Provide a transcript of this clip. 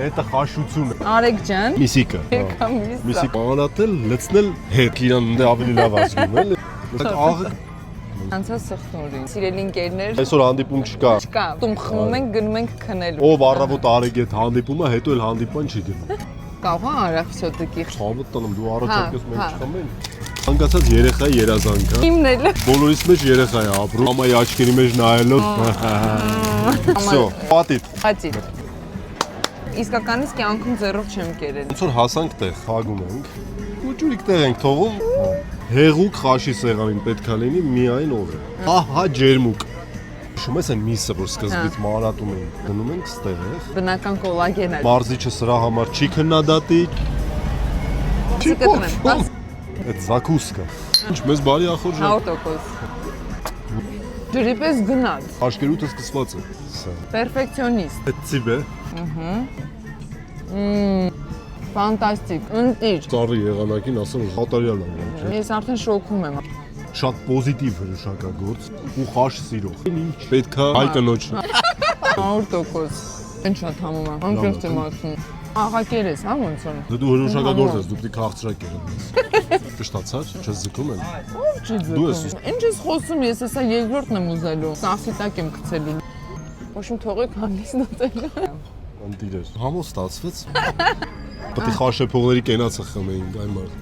Հետը խաշություն է։ Արեգ ջան։ Միսիկը։ Եկա միսա։ Միսիկ անատել լցնել հետ իրան դե ավելի լավ ասում էլի։ Այդ աղը Անցա սխտորին։ Սիրելի ընկերներ, այսօր հանդիպում չկա։ չկա։ Տում խմում ենք, գնում ենք քնելու։ Ով առավոտ արեգ հետ հանդիպում է, հետո էլ հանդիպան չի գնում։ Կարող է արավ всё-таки։ Ցավը տանում դու Հա, առաջարկես մենք հա։ չխմենք։ Անկացած երեխայի երազանք է։ Իմն էլ։ Բոլորիս մեջ երեխա է ապրում։ Մամայի աչքերի մեջ նայելով։ Всё, պատիտ։ Հատի։ Իսկականից կյանքում ձեռով չեմ կերել։ Ոնց որ հասանք տեղ, խաղում ենք։ Ուջուրիկ տեղ ենք թողում։ Հեղուկ խաշի սեղանին պետքա լինի միայն օրը։ Ահա ջերմուկ։ Հիշում ես այն միսը, որ սկզբից մանրատում էին։ Դնում ենք ստեղ։ Բնական կոլագեն է։ Մարզիչը սրա համար չի քննադատի։ Չի կտրեմ, բաց Այդ զակուսկը։ Ինչ մեզ բարի ախոր ժամ։ 100%։ Ջրի պես գնաց։ Աշկերուտը սկսված է։ Սա։ Պերֆեկցիոնիստ։ Այդ ծիվ է։ Ֆանտաստիկ։ Ընտիր։ Ծառի եղանակին ասեմ հատարյալ է։ Ես արդեն շոկում եմ։ Շատ պոզիտիվ հրաշագործ ու խաշ սիրող։ Ինչ պետքա հայ կնոջը։ 100%։ Ինչ շատ համում է։ Անկեղծ եմ ասում։ Աղակեր ես, հա ոնց որ։ Դու հրաշագործ ես, դու պիտի քաղցրակ ես։ Ճշտացար, չես զգում են։ Ով չի Դու ես ձգում։ Ինչ ես խոսում, ես հեսա երկրորդն եմ ուզելու։ Սասիտակ եմ գցելու։ Ոչմ թողեք հանգիստ ուտել։ Անտիրեր։ Համոս ստացվեց։ Պետք է խաշեփողների կենացը խմեինք այն մարդ։